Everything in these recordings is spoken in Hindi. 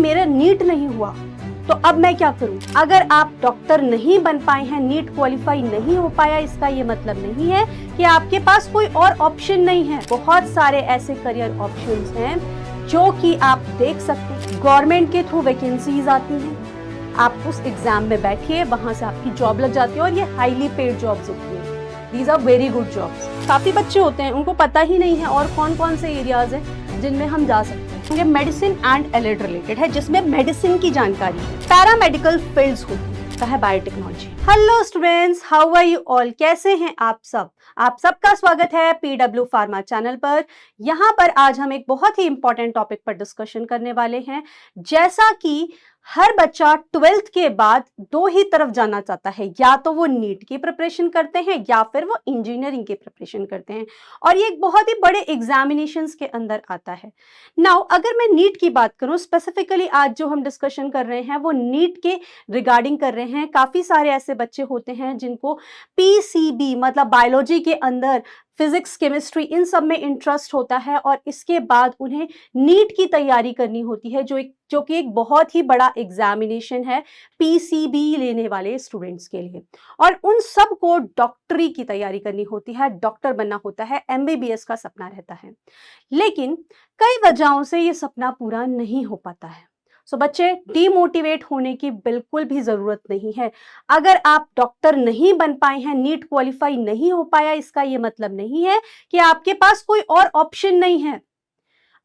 मेरा नीट नहीं हुआ तो अब मैं क्या करूं। अगर आप डॉक्टर नहीं बन पाए हैं, नीट क्वालिफाई नहीं हो पाया, इसका ये मतलब नहीं है कि आपके पास कोई और ऑप्शन नहीं है। बहुत सारे ऐसे करियर ऑप्शंस हैं जो कि आप देख सकते हैं। गवर्नमेंट के थ्रू वैकेंसीज आती हैं, आप उस एग्जाम में बैठिए, वहां से आपकी जॉब लग जाती है और ये हाईली पेड जॉब्स होती हैं। These are very good jobs. काफी बच्चे होते हैं उनको पता ही नहीं है और कौन कौन से एरियाज हैं जिनमें हम जा सकते हैं। ये मेडिसिन एंड एलिड रिलेटेड है, जिसमें मेडिसिन की जानकारी, पैरामेडिकल फील्ड्स होती है biotechnology. Hello students, how are you all? कैसे हैं आप सब? आप सबका स्वागत है PW फार्मा चैनल पर। यहाँ पर आज हम एक बहुत ही इंपॉर्टेंट टॉपिक पर डिस्कशन करने वाले हैं। जैसा कि हर बच्चा 12th के बाद दो ही तरफ जाना चाहता है, या तो वो नीट की प्रिपरेशन करते हैं या फिर वो इंजीनियरिंग की प्रिपरेशन करते हैं, और ये एक बहुत ही बड़े एग्जामिनेशंस के अंदर आता है। नाउ अगर मैं नीट की बात करूं, स्पेसिफिकली आज जो हम डिस्कशन कर रहे हैं वो नीट के रिगार्डिंग कर रहे हैं। काफी सारे ऐसे बच्चे होते हैं जिनको PCB मतलब बायोलॉजी के अंदर फिजिक्स, केमिस्ट्री, इन सब में इंटरेस्ट होता है और इसके बाद उन्हें नीट की तैयारी करनी होती है, जो कि एक बहुत ही बड़ा एग्जामिनेशन है PCB लेने वाले स्टूडेंट्स के लिए। और उन सब को डॉक्टरी की तैयारी करनी होती है, डॉक्टर बनना होता है, MBBS का सपना रहता है। लेकिन कई वजहों से ये सपना पूरा नहीं हो पाता है। सो बच्चे, डीमोटिवेट होने की बिल्कुल भी जरूरत नहीं है। अगर आप डॉक्टर नहीं बन पाए हैं, नीट क्वालिफाई नहीं हो पाया, इसका ये मतलब नहीं है कि आपके पास कोई और ऑप्शन नहीं है।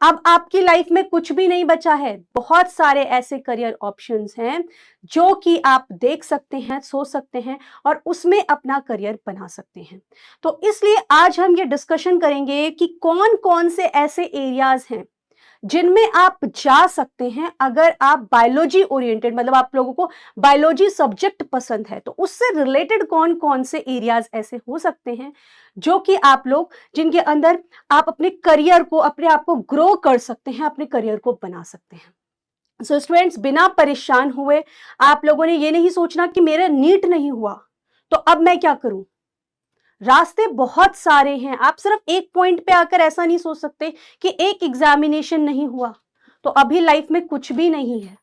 अब आपकी लाइफ में कुछ भी नहीं बचा है। बहुत सारे ऐसे करियर ऑप्शंस हैं जो कि आप देख सकते हैं, सोच सकते हैं और उसमें अपना करियर बना सकते हैं। तो इसलिए आज हम ये डिस्कशन करेंगे कि कौन कौन से ऐसे एरियाज हैं जिनमें आप जा सकते हैं। अगर आप बायोलॉजी ओरिएंटेड, मतलब आप लोगों को बायोलॉजी सब्जेक्ट पसंद है, तो उससे रिलेटेड कौन कौन से एरियाज ऐसे हो सकते हैं जो कि आप लोग, जिनके अंदर आप अपने करियर को, अपने आप को ग्रो कर सकते हैं, अपने करियर को बना सकते हैं। सो स्टूडेंट्स, बिना परेशान हुए आप लोगों ने ये नहीं सोचना कि मेरा नीट नहीं हुआ तो अब मैं क्या करूं। रास्ते बहुत सारे हैं। आप सिर्फ एक पॉइंट पे आकर ऐसा नहीं सोच सकते कि एक एग्जामिनेशन नहीं हुआ तो अभी लाइफ में कुछ भी नहीं है।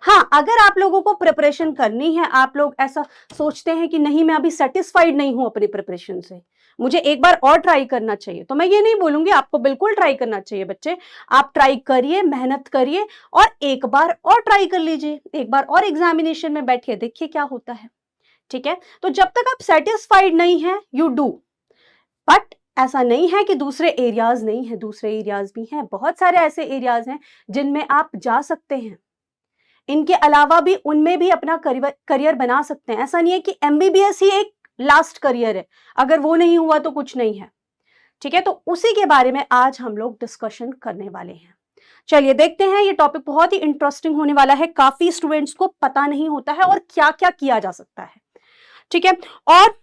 हाँ, अगर आप लोगों को प्रिपरेशन करनी है, आप लोग ऐसा सोचते हैं कि नहीं, मैं अभी सेटिस्फाइड नहीं हूं अपनी प्रिपरेशन से, मुझे एक बार और ट्राई करना चाहिए, तो मैं ये नहीं बोलूंगी, आपको बिल्कुल ट्राई करना चाहिए बच्चे। आप ट्राई करिए, मेहनत करिए और एक बार और ट्राई कर लीजिए, एक बार और एग्जामिनेशन में बैठिए, देखिए क्या होता है। ठीक है, तो जब तक आप सेटिस्फाइड नहीं है, यू डू। बट ऐसा नहीं है कि दूसरे एरियाज नहीं है, दूसरे एरियाज भी हैं। बहुत सारे ऐसे एरियाज हैं जिनमें आप जा सकते हैं। इनके अलावा भी उनमें भी अपना करियर बना सकते हैं। ऐसा नहीं है कि MBBS ही एक लास्ट करियर है, अगर वो नहीं हुआ तो कुछ नहीं है। ठीक है, तो उसी के बारे में आज हम लोग डिस्कशन करने वाले हैं। चलिए देखते हैं, ये टॉपिक बहुत ही इंटरेस्टिंग होने वाला है। काफी स्टूडेंट्स को पता नहीं होता है और क्या क्या किया जा सकता है। ठीक है, और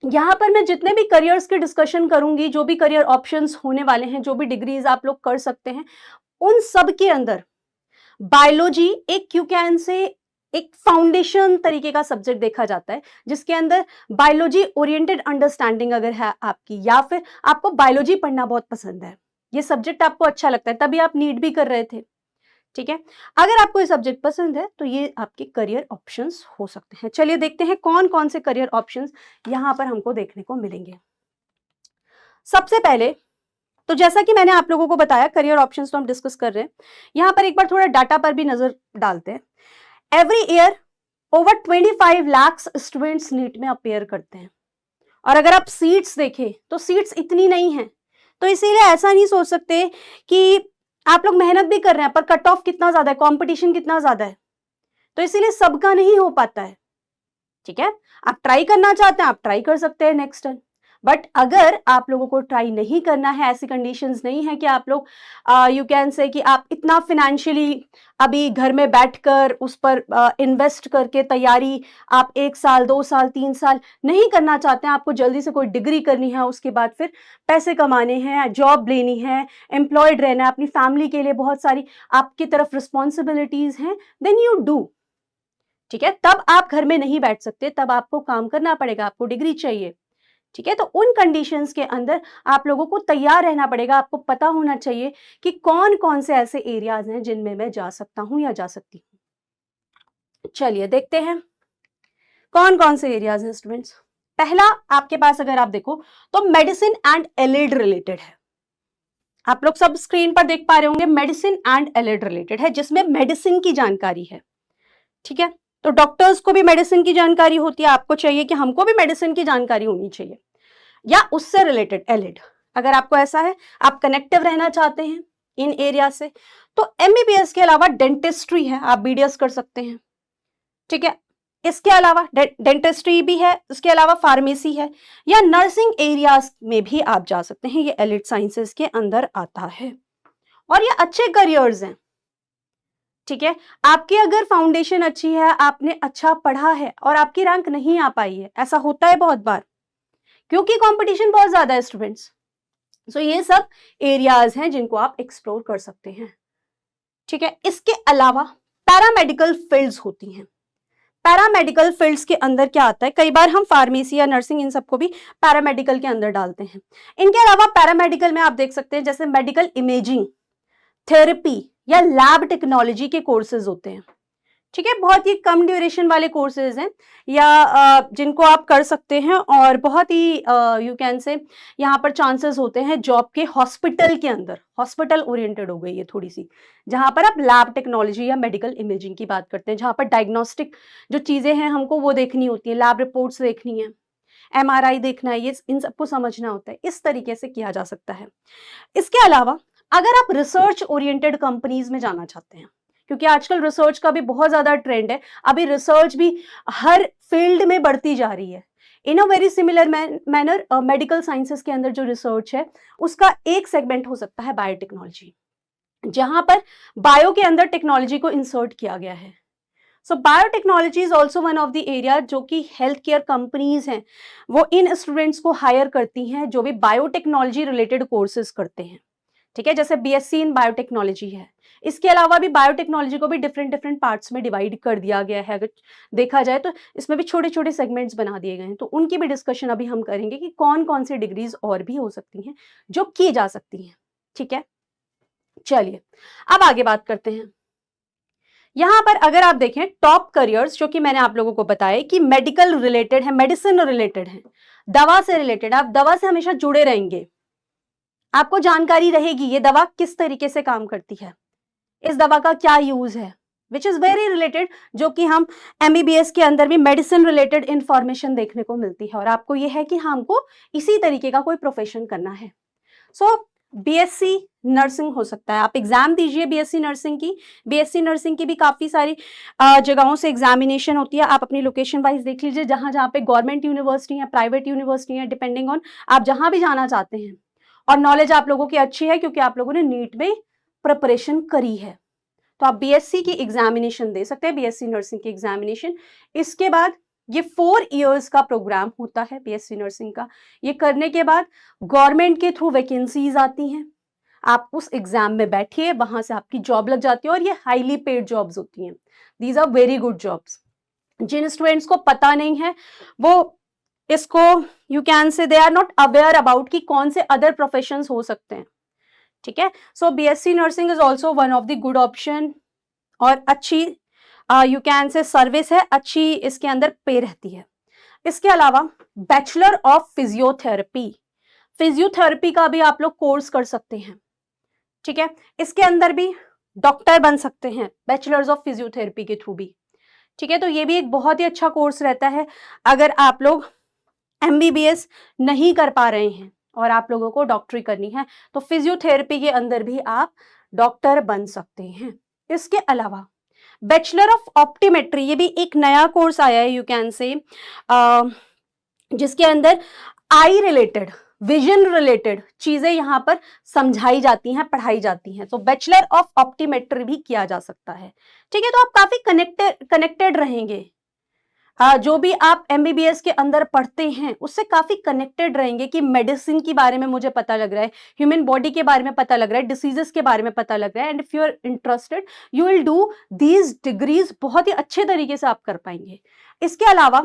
यहाँ पर मैं जितने भी करियर्स के डिस्कशन करूंगी, जो भी करियर ऑप्शंस होने वाले हैं, जो भी डिग्रीज आप लोग कर सकते हैं, उन सब के अंदर बायोलॉजी एक, यू कैन से, एक फाउंडेशन तरीके का सब्जेक्ट देखा जाता है, जिसके अंदर बायोलॉजी ओरिएंटेड अंडरस्टैंडिंग अगर है आपकी, या फिर आपको बायोलॉजी पढ़ना बहुत पसंद है, ये सब्जेक्ट आपको अच्छा लगता है, तभी आप नीट भी कर रहे थे। ठीक है, अगर आपको ये सब्जेक्ट पसंद है तो ये आपके करियर ऑप्शंस हो सकते हैं। चलिए देखते हैं कौन कौन से करियर ऑप्शंस यहां पर हमको देखने को मिलेंगे। सबसे पहले तो जैसा कि मैंने आप लोगों को बताया, करियर ऑप्शंस तो हम डिस्कस कर रहे हैं। यहां पर एक बार थोड़ा डाटा पर भी नजर डालते हैं। Every year over 25 lakh students NEET में अपेयर करते हैं, और अगर आप सीट्स देखें तो सीट्स इतनी नहीं है। तो इसीलिए ऐसा नहीं सोच सकते कि आप लोग मेहनत भी कर रहे हैं पर कट ऑफ कितना ज्यादा है, कंपटीशन कितना ज्यादा है, तो इसीलिए सबका नहीं हो पाता है। ठीक है, आप ट्राई करना चाहते हैं, आप ट्राई कर सकते हैं नेक्स्ट टाइम। बट अगर आप लोगों को ट्राई नहीं करना है, ऐसी कंडीशंस नहीं है कि आप लोग, यू कैन से कि आप इतना फिनेंशियली अभी घर में बैठकर उस पर इन्वेस्ट करके तैयारी आप 1 साल 2 साल 3 साल नहीं करना चाहते हैं, आपको जल्दी से कोई डिग्री करनी है, उसके बाद फिर पैसे कमाने हैं, जॉब लेनी है, एम्प्लॉयड रहना है, अपनी फैमिली के लिए बहुत सारी आपकी तरफ रिस्पॉन्सिबिलिटीज हैं, देन यू डू। ठीक है, तब आप घर में नहीं बैठ सकते, तब आपको काम करना पड़ेगा, आपको डिग्री चाहिए। ठीक है, तो उन कंडीशंस के अंदर आप लोगों को तैयार रहना पड़ेगा। आपको पता होना चाहिए कि कौन कौन से ऐसे एरियाज हैं जिनमें मैं जा सकता हूं या जा सकती हूँ। चलिए देखते हैं कौन कौन से एरियाज हैं स्टूडेंट्स। पहला आपके पास अगर आप देखो तो मेडिसिन एंड एलिड रिलेटेड है। आप लोग सब स्क्रीन पर देख पा रहे होंगे, मेडिसिन एंड एलिड रिलेटेड है, जिसमें मेडिसिन की जानकारी है। ठीक है, तो डॉक्टर्स को भी मेडिसिन की जानकारी होती है, आपको चाहिए कि हमको भी मेडिसिन की जानकारी होनी चाहिए, या उससे रिलेटेड एलिड। अगर आपको ऐसा है, आप कनेक्टिव रहना चाहते हैं इन एरिया से, तो एमबीबीएस के अलावा डेंटिस्ट्री है, आप बीडीएस कर सकते हैं। ठीक है, इसके अलावा डेंटिस्ट्री भी है, इसके अलावा फार्मेसी है, या नर्सिंग एरियाज में भी आप जा सकते हैं, ये एलिड साइंसेस के अंदर आता है और ये अच्छे करियर्स हैं। ठीक है, आपकी अगर फाउंडेशन अच्छी है, आपने अच्छा पढ़ा है और आपकी रैंक नहीं आ पाई है, ऐसा होता है बहुत बार क्योंकि कंपटीशन बहुत ज्यादा है स्टूडेंट्स। सो ये सब एरियाज हैं जिनको आप एक्सप्लोर कर सकते हैं। ठीक है, इसके अलावा पैरामेडिकल फील्ड्स होती हैं। पैरामेडिकल फील्ड्स के अंदर क्या आता है, कई बार हम फार्मेसी या नर्सिंग इन सबको भी पैरामेडिकल के अंदर डालते हैं। इनके अलावा पैरामेडिकल में आप देख सकते हैं जैसे मेडिकल इमेजिंग, थेरेपी या लैब टेक्नोलॉजी के कोर्सेज होते हैं। ठीक है, बहुत ही कम ड्यूरेशन वाले कोर्सेज हैं, या जिनको आप कर सकते हैं और बहुत ही यू कैन से यहाँ पर चांसेस होते हैं जॉब के हॉस्पिटल के अंदर। हॉस्पिटल ओरिएंटेड हो गई है थोड़ी सी, जहाँ पर आप लैब टेक्नोलॉजी या मेडिकल इमेजिंग की बात करते हैं, जहाँ पर डायग्नोस्टिक जो चीजें हैं हमको वो देखनी होती है, लैब रिपोर्ट्स देखनी है, एमआरआई देखना है, ये इन सबको समझना होता है। इस तरीके से किया जा सकता है। इसके अलावा अगर आप रिसर्च ओरिएंटेड कंपनीज में जाना चाहते हैं, क्योंकि आजकल रिसर्च का भी बहुत ज्यादा ट्रेंड है, अभी रिसर्च भी हर फील्ड में बढ़ती जा रही है। In a very similar manner medical sciences के अंदर जो रिसर्च है उसका एक सेगमेंट हो सकता है बायोटेक्नोलॉजी, जहां पर बायो के अंदर टेक्नोलॉजी को इंसर्ट किया गया है। So biotechnology is also one of the area जो कि हेल्थ केयर कंपनीज हैं वो इन स्टूडेंट्स को हायर करती हैं जो भी बायोटेक्नोलॉजी रिलेटेड कोर्सेज करते हैं। ठीक है, जैसे बीएससी इन बायोटेक्नोलॉजी है। इसके अलावा भी बायोटेक्नोलॉजी को भी डिफरेंट डिफरेंट पार्ट्स में डिवाइड कर दिया गया है। अगर देखा जाए तो इसमें भी छोटे छोटे सेगमेंट्स बना दिए गए हैं, तो उनकी भी डिस्कशन अभी हम करेंगे कि कौन कौन सी डिग्रीज और भी हो सकती हैं जो की जा सकती हैं। ठीक है, चलिए अब आगे बात करते हैं। यहां पर अगर आप देखें टॉप करियर्स जो कि मैंने आप लोगों को बताया कि मेडिकल रिलेटेड है, मेडिसिन रिलेटेड है, दवा से रिलेटेड, आप दवा से हमेशा जुड़े रहेंगे, आपको जानकारी रहेगी ये दवा किस तरीके से काम करती है, इस दवा का क्या यूज है, विच इज वेरी रिलेटेड, जो कि हम एमबीबीएस के अंदर भी मेडिसिन रिलेटेड इंफॉर्मेशन देखने को मिलती है। और आपको ये है कि हमको इसी तरीके का कोई प्रोफेशन करना है। सो बीएससी नर्सिंग हो सकता है, आप एग्जाम दीजिए बीएससी नर्सिंग की। बीएससी नर्सिंग की भी काफी सारी जगहों से एग्जामिनेशन होती है, आप अपनी लोकेशन वाइज देख लीजिए, जहां जहां पे गवर्नमेंट यूनिवर्सिटी है, प्राइवेट यूनिवर्सिटी है, डिपेंडिंग ऑन आप जहां भी जाना चाहते हैं। और नॉलेज आप लोगों की अच्छी है क्योंकि आप लोगों ने नीट में प्रिपरेशन करी है, तो आप बीएससी की एग्जामिनेशन दे सकते हैं, बीएससी नर्सिंग की एग्जामिनेशन। इसके बाद ये 4 इयर्स का प्रोग्राम होता है बीएससी नर्सिंग का। ये करने के बाद गवर्नमेंट के थ्रू वैकेंसीज आती हैं, आप उस एग्जाम में बैठिए, वहां से आपकी जॉब लग जाती है और ये हाईली पेड जॉब्स होती हैं। These are very good jobs. जिन स्टूडेंट्स को पता नहीं है वो इसको you can say they are not aware about कि कौन से अदर प्रोफेशंस हो सकते हैं। ठीक है, सो BSc nursing is also one of the good option और अच्छी यू कैन से सर्विस है, अच्छी इसके अंदर पे रहती है। इसके अलावा बैचलर ऑफ फिजियोथेरेपी, फिजियोथेरेपी का भी आप लोग कोर्स कर सकते हैं। ठीक है, इसके अंदर भी डॉक्टर बन सकते हैं बैचलर्स ऑफ फिजियोथेरेपी के थ्रू भी। ठीक है, तो ये भी एक बहुत ही अच्छा कोर्स रहता है अगर आप लोग एमबीबीएस नहीं कर पा रहे हैं और आप लोगों को डॉक्टरी करनी है, तो फिजियोथेरेपी के अंदर भी आप डॉक्टर बन सकते हैं। इसके अलावा बैचलर ऑफ ऑप्टिमेट्री, ये भी एक नया कोर्स आया है यू कैन से, जिसके अंदर आई रिलेटेड, विजन रिलेटेड चीजें यहाँ पर समझाई जाती हैं, पढ़ाई जाती हैं। तो बैचलर ऑफ ऑप्टिमेट्री भी किया जा सकता है। ठीक है, तो आप काफी कनेक्टेड रहेंगे, जो भी आप एमबीबीएस के अंदर पढ़ते हैं उससे काफी कनेक्टेड रहेंगे कि मेडिसिन के बारे में मुझे पता लग रहा है, ह्यूमन बॉडी के बारे में पता लग रहा है, डिसीजेस के बारे में पता लग रहा है, and if you are interested you will do these degrees, बहुत ही अच्छे तरीके से आप कर पाएंगे। इसके अलावा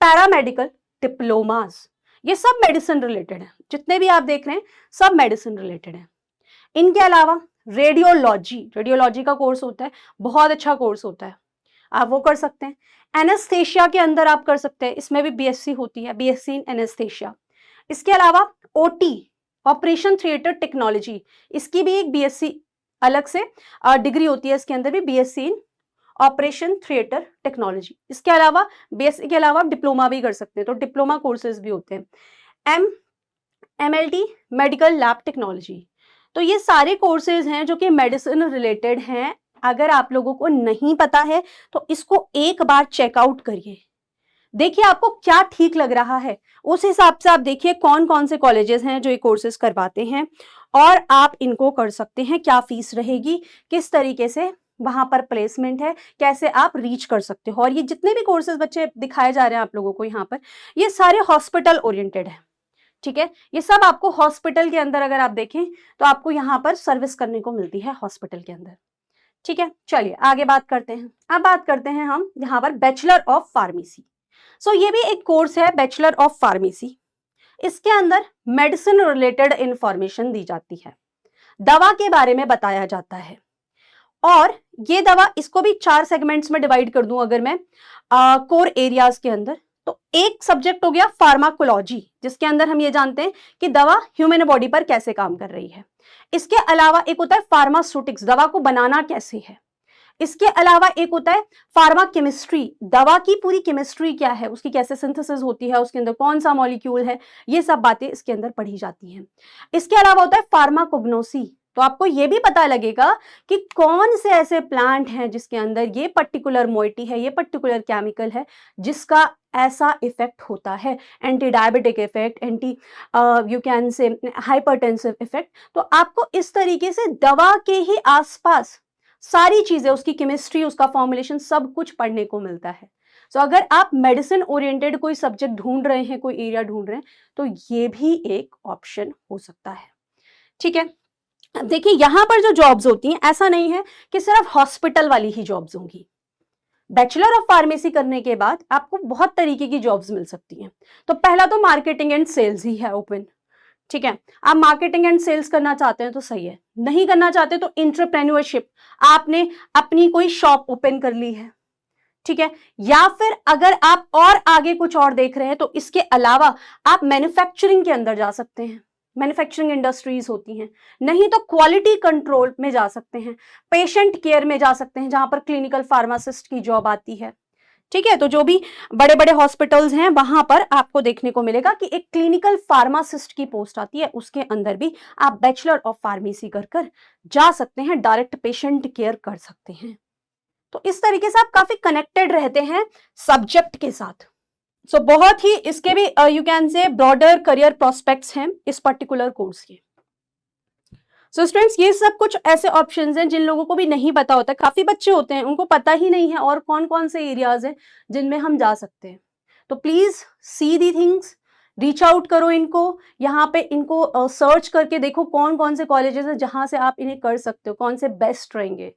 पैरामेडिकल डिप्लोमास, ये सब मेडिसिन रिलेटेड है, जितने भी आप देख रहे हैं सब मेडिसिन रिलेटेड है। इनके अलावा रेडियोलॉजी का कोर्स होता है, बहुत अच्छा कोर्स होता है, आप वो कर सकते हैं। एनेस्थेशिया के अंदर आप कर सकते हैं, इसमें भी बीएससी होती है, बीएससी इन एनेस्थेशिया। इसके अलावा ओटी, ऑपरेशन थिएटर टेक्नोलॉजी, इसकी भी एक बीएससी अलग से डिग्री होती है, इसके अंदर भी BSc in operation theatre technology. इसके अलावा बीएससी के अलावा डिप्लोमा भी कर सकते हैं, तो डिप्लोमा कोर्सेज भी होते हैं। MLT, medical lab technology. तो ये सारे कोर्सेज हैं जो कि मेडिसिन रिलेटेड हैं। अगर आप लोगों को नहीं पता है तो इसको एक बार चेकआउट करिए, देखिए आपको क्या ठीक लग रहा है, उस हिसाब से आप देखिए कौन कौन से कॉलेजेस हैं जो ये कोर्सेज करवाते हैं और आप इनको कर सकते हैं। क्या फीस रहेगी, किस तरीके से वहां पर प्लेसमेंट है, कैसे आप रीच कर सकते हो। और ये जितने भी कोर्सेज बच्चे दिखाए जा रहे हैं आप लोगों को यहाँ पर, ये सारे हॉस्पिटल ओरिएंटेड है, ठीक है। ये सब आपको हॉस्पिटल के अंदर अगर आप देखें तो आपको यहाँ पर सर्विस करने को मिलती है हॉस्पिटल के अंदर, ठीक है। चलिए आगे बात करते हैं। अब बात करते हैं हम यहाँ पर बैचलर ऑफ फार्मेसी। सो ये भी एक कोर्स है, बैचलर ऑफ फार्मेसी। इसके अंदर मेडिसिन रिलेटेड इंफॉर्मेशन दी जाती है, दवा के बारे में बताया जाता है। और ये दवा, इसको भी 4 सेगमेंट्स में डिवाइड कर दूं अगर मैं कोर एरियाज के अंदर, तो एक सब्जेक्ट हो गया फार्माकोलॉजी, जिसके अंदर हम ये जानते हैं कि दवा ह्यूमन बॉडी पर कैसे काम कर रही है। इसके अलावा एक होता है फार्मास्यूटिक्स, दवा को बनाना कैसे है। इसके अलावा एक होता है फार्मा केमिस्ट्री, दवा की पूरी केमिस्ट्री क्या है, उसकी कैसे सिंथेसिस होती है, उसके अंदर कौन सा मॉलिक्यूल है, ये सब बातें इसके अंदर पढ़ी जाती हैं। इसके अलावा होता है फार्माकोग्नोसी, तो आपको ये भी पता लगेगा कि कौन से ऐसे प्लांट हैं जिसके अंदर ये पर्टिकुलर मोइटी है, ये पर्टिकुलर केमिकल है जिसका ऐसा इफेक्ट होता है, anti diabetic effect, anti you can से हाइपरटेंसिव इफेक्ट। तो आपको इस तरीके से दवा के ही आसपास सारी चीजें, उसकी केमिस्ट्री, उसका फॉर्मुलेशन, सब कुछ पढ़ने को मिलता है। सो अगर आप मेडिसिन ओरिएंटेड कोई सब्जेक्ट ढूंढ रहे हैं, कोई एरिया ढूंढ रहे हैं, तो ये भी एक ऑप्शन हो सकता है, ठीक है। देखिए यहां पर जो जॉब्स होती हैं, ऐसा नहीं है कि सिर्फ हॉस्पिटल वाली ही जॉब्स होंगी। बैचलर ऑफ फार्मेसी करने के बाद आपको बहुत तरीके की जॉब्स मिल सकती हैं। तो पहला तो मार्केटिंग एंड सेल्स ही है ओपन, ठीक है। आप मार्केटिंग एंड सेल्स करना चाहते हैं तो सही है, नहीं करना चाहते तो एंटरप्रेन्योरशिप, आपने अपनी कोई शॉप ओपन कर ली है, ठीक है। या फिर अगर आप और आगे कुछ और देख रहे हैं तो इसके अलावा आप मैन्युफैक्चरिंग के अंदर जा सकते हैं, मैन्युफैक्चरिंग इंडस्ट्रीज होती हैं। नहीं तो क्वालिटी कंट्रोल में जा सकते हैं, पेशेंट केयर में जा सकते हैं, जहां पर क्लिनिकल फार्मासिस्ट की जॉब आती है, ठीक है। तो जो भी बड़े बड़े हॉस्पिटल्स हैं वहां पर आपको देखने को मिलेगा कि एक क्लिनिकल फार्मासिस्ट की पोस्ट आती है, उसके अंदर भी आप बैचलर ऑफ फार्मेसी कर जा सकते हैं, डायरेक्ट पेशेंट केयर कर सकते हैं। तो इस तरीके से आप काफी कनेक्टेड रहते हैं सब्जेक्ट के साथ। सो बहुत ही इसके भी यू कैन से ब्रॉडर करियर प्रोस्पेक्ट्स हैं इस पर्टिकुलर कोर्स के। सो स्टूडेंट्स, ये सब कुछ ऐसे ऑप्शंस हैं जिन लोगों को भी नहीं पता होता, काफी बच्चे होते हैं उनको पता ही नहीं है और कौन कौन से एरियाज हैं जिनमें हम जा सकते हैं। तो please see the things, reach out करो इनको, यहाँ पे इनको सर्च करके देखो कौन कौन से कॉलेजेस हैं जहां से आप इन्हें कर सकते हो, कौन से बेस्ट रहेंगे,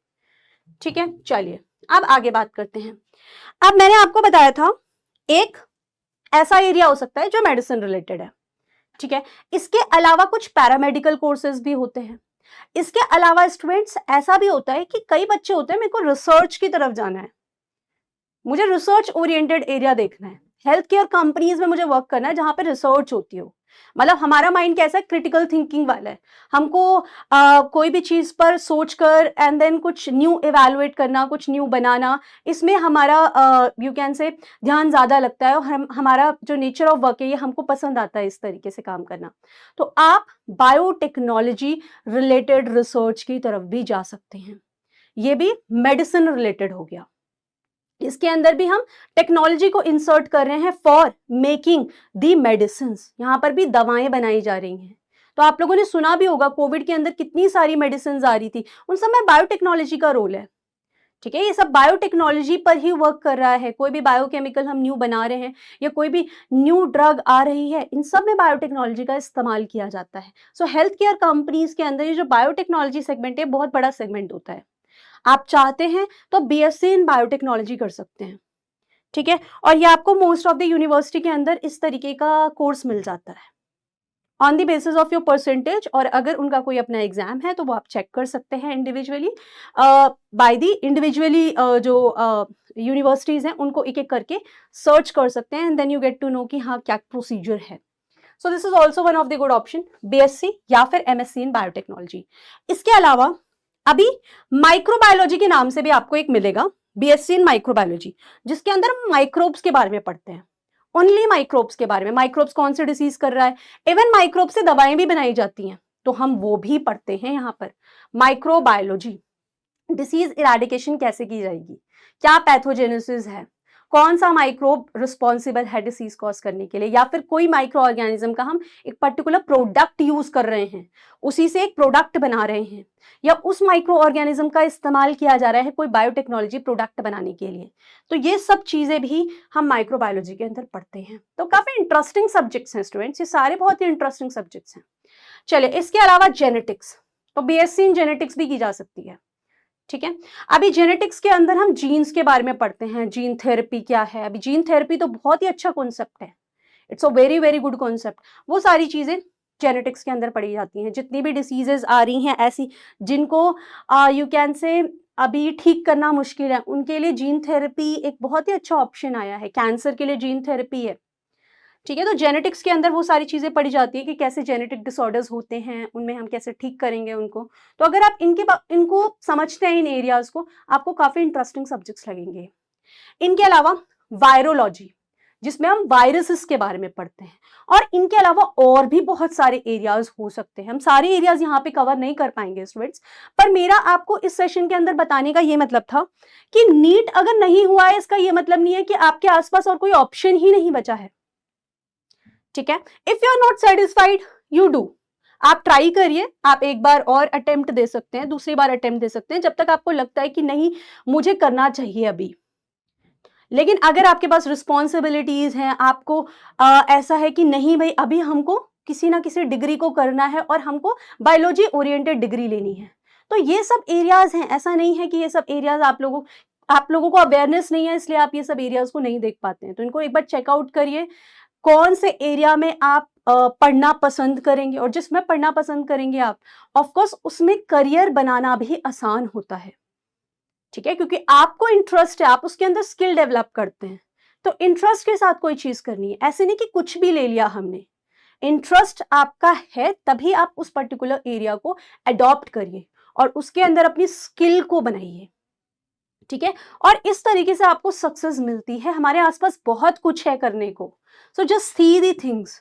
ठीक है। चलिए अब आगे बात करते हैं। अब मैंने आपको बताया था एक ऐसा एरिया हो सकता है जो मेडिसिन रिलेटेड है, ठीक है। इसके अलावा कुछ पैरामेडिकल कोर्सेज भी होते हैं। इसके अलावा स्टूडेंट्स ऐसा भी होता है कि कई बच्चे होते हैं, मेरे को रिसर्च की तरफ जाना है, मुझे रिसर्च ओरिएंटेड एरिया देखना है, हेल्थ केयर कंपनीज में मुझे वर्क करना है जहां पे रिसर्च होती हो। मतलब हमारा माइंड कैसा है, क्रिटिकल थिंकिंग वाला है, हमको कोई भी चीज पर सोचकर एंड देन कुछ न्यू इवैल्यूएट करना, कुछ न्यू बनाना, इसमें हमारा यू कैन से ध्यान ज्यादा लगता है और हमारा जो नेचर ऑफ वर्क है ये हमको पसंद आता है इस तरीके से काम करना। तो आप बायोटेक्नोलॉजी रिलेटेड रिसर्च की तरफ भी जा सकते हैं, ये भी मेडिसिन रिलेटेड हो गया। इसके अंदर भी हम टेक्नोलॉजी को इंसर्ट कर रहे हैं फॉर मेकिंग दी मेडिसिन, यहां पर भी दवाएं बनाई जा रही हैं। तो आप लोगों ने सुना भी होगा कोविड के अंदर कितनी सारी मेडिसिन आ रही थी, उन सब में बायोटेक्नोलॉजी का रोल है, ठीक है। ये सब बायोटेक्नोलॉजी पर ही वर्क कर रहा है। कोई भी बायोकेमिकल हम न्यू बना रहे हैं या कोई भी न्यू ड्रग आ रही है, इन सब में बायोटेक्नोलॉजी का इस्तेमाल किया जाता है। सो हेल्थ केयर कंपनीज के अंदर ये जो बायोटेक्नोलॉजी सेगमेंट है बहुत बड़ा सेगमेंट होता है। आप चाहते हैं तो बीएससी इन बायोटेक्नोलॉजी कर सकते हैं, ठीक है, और ये आपको मोस्ट ऑफ द यूनिवर्सिटी के अंदर इस तरीके का कोर्स मिल जाता है on the basis of your percentage. और अगर उनका कोई अपना एग्जाम है तो वो आप चेक कर सकते हैं इंडिविजुअली, बाय दी इंडिविजुअली जो यूनिवर्सिटीज हैं उनको एक एक करके सर्च कर सकते हैं, and then you get to know कि हाँ क्या प्रोसीजर है। So this is also one of the good option, BSc या फिर एमएससी इन बायोटेक्नोलॉजी। इसके अलावा अभी माइक्रोबायोलॉजी के नाम से भी आपको एक मिलेगा, बीएससी इन माइक्रोबायोलॉजी, जिसके अंदर हम माइक्रोब्स के बारे में पढ़ते हैं, ओनली माइक्रोब्स के बारे में। माइक्रोब्स कौन से डिसीज कर रहा है, इवन माइक्रोब से दवाएं भी बनाई जाती हैं, तो हम वो भी पढ़ते हैं यहाँ पर। माइक्रोबायोलॉजी, डिसीज इराडिकेशन कैसे की जाएगी, क्या पैथोजेनेसिस है, कौन सा माइक्रोब रिस्पॉन्सिबल है डिसीज कॉज करने के लिए, या फिर कोई माइक्रो ऑर्गेनिज्म का हम एक पर्टिकुलर प्रोडक्ट यूज कर रहे हैं, उसी से एक प्रोडक्ट बना रहे हैं, या उस माइक्रो ऑर्गेनिज्म का इस्तेमाल किया जा रहा है कोई बायोटेक्नोलॉजी प्रोडक्ट बनाने के लिए। तो ये सब चीजें भी हम माइक्रोबायोलॉजी के अंदर पढ़ते हैं। तो काफी इंटरेस्टिंग सब्जेक्ट्स हैं स्टूडेंट्स, ये सारे बहुत ही इंटरेस्टिंग सब्जेक्ट्स हैं। चलिए, इसके अलावा जेनेटिक्स, तो बीएससी इन जेनेटिक्स भी की जा सकती है। ठीक है, अभी जेनेटिक्स के अंदर हम जीन्स के बारे में पढ़ते हैं, जीन थेरेपी क्या है। अभी जीन थेरेपी तो बहुत ही अच्छा कॉन्सेप्ट है, it's a very very good concept. वो सारी चीजें जेनेटिक्स के अंदर पढ़ी जाती हैं। जितनी भी डिसीजेज आ रही हैं ऐसी जिनको यू कैन से अभी ठीक करना मुश्किल है, उनके लिए जीन थेरेपी एक बहुत ही अच्छा ऑप्शन आया है। कैंसर के लिए जीन थेरेपी है, ठीक है। तो जेनेटिक्स के अंदर वो सारी चीजें पढ़ी जाती है कि कैसे जेनेटिक डिसऑर्डर्स होते हैं, उनमें हम कैसे ठीक करेंगे उनको। तो अगर आप इनको समझते हैं, इन एरियाज को, आपको काफी इंटरेस्टिंग सब्जेक्ट्स लगेंगे। इनके अलावा वायरोलॉजी, जिसमें हम वायरसेस के बारे में पढ़ते हैं, और इनके अलावा और भी बहुत सारे एरियाज हो सकते हैं। हम सारे एरियाज यहाँ पे कवर नहीं कर पाएंगे स्टूडेंट्स, पर मेरा आपको इस सेशन के अंदर बताने का ये मतलब था कि नीट अगर नहीं हुआ है, इसका ये मतलब नहीं है कि आपके आसपास और कोई ऑप्शन ही नहीं बचा है। ठीक है, if you are not satisfied you do, आप ट्राई करिए, आप एक बार और अटेम्प्ट दे सकते हैं, दूसरी बार अटेम्प्ट दे सकते हैं, जब तक आपको लगता है कि नहीं मुझे करना चाहिए अभी। लेकिन अगर आपके पास रिस्पॉन्सिबिलिटीज हैं, आपको ऐसा है कि नहीं भाई अभी हमको किसी ना किसी डिग्री को करना है और हमको बायोलॉजी ओरिएंटेड डिग्री लेनी है, तो ये सब एरियाज हैं। ऐसा नहीं है कि ये सब एरियाज आप लोगों को अवेयरनेस नहीं है इसलिए आप ये सब एरियाज को नहीं देख पाते हैं। तो इनको एक बार चेकआउट करिए, कौन से एरिया में आप पढ़ना पसंद करेंगे, और जिसमें पढ़ना पसंद करेंगे आप, ऑफ कोर्स उसमें करियर बनाना भी आसान होता है। ठीक है, क्योंकि आपको इंटरेस्ट है, आप उसके अंदर स्किल डेवलप करते हैं। तो इंटरेस्ट के साथ कोई चीज करनी है, ऐसे नहीं कि कुछ भी ले लिया हमने। इंटरेस्ट आपका है तभी आप उस पर्टिकुलर एरिया को अडॉप्ट करिए और उसके अंदर अपनी स्किल को बनाइए। ठीक है, और इस तरीके से आपको सक्सेस मिलती है। हमारे आसपास बहुत कुछ है करने को, so just see the things.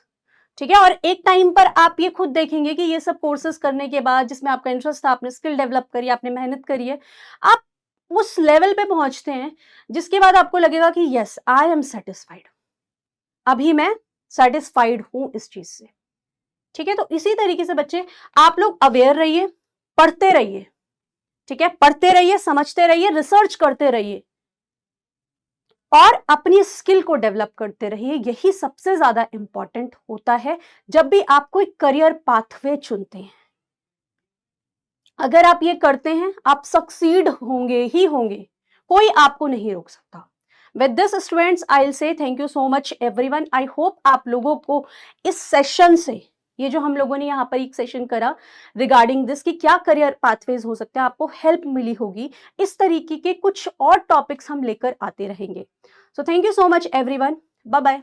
ठीक है, और एक टाइम पर आप ये खुद देखेंगे कि ये सब कोर्सेज करने के बाद, जिसमें आपका इंटरेस्ट था, आपने स्किल डेवलप करी, आपने मेहनत करी है, आप उस लेवल पे पहुंचते हैं जिसके बाद आपको लगेगा कि यस आई एम सेटिस्फाइड, अभी मैं सेटिस्फाइड हूं इस चीज से। ठीक है, तो इसी तरीके से बच्चे आप लोग अवेयर रहिए, पढ़ते रहिए। ठीक है, पढ़ते रहिए, समझते रहिए, रिसर्च करते रहिए और अपनी स्किल को डेवलप करते रहिए। यही सबसे ज्यादा इंपॉर्टेंट होता है जब भी आप कोई करियर पाथवे चुनते हैं। अगर आप ये करते हैं, आप सक्सीड होंगे ही होंगे, कोई आपको नहीं रोक सकता। With this students I will say thank you so much everyone. I hope आप लोगों को इस सेशन से, ये जो हम लोगों ने यहाँ पर एक सेशन करा रिगार्डिंग दिस कि क्या करियर पाथवेज हो सकते हैं, आपको हेल्प मिली होगी। इस तरीके के कुछ और टॉपिक्स हम लेकर आते रहेंगे। So thank you so much everyone, bye bye.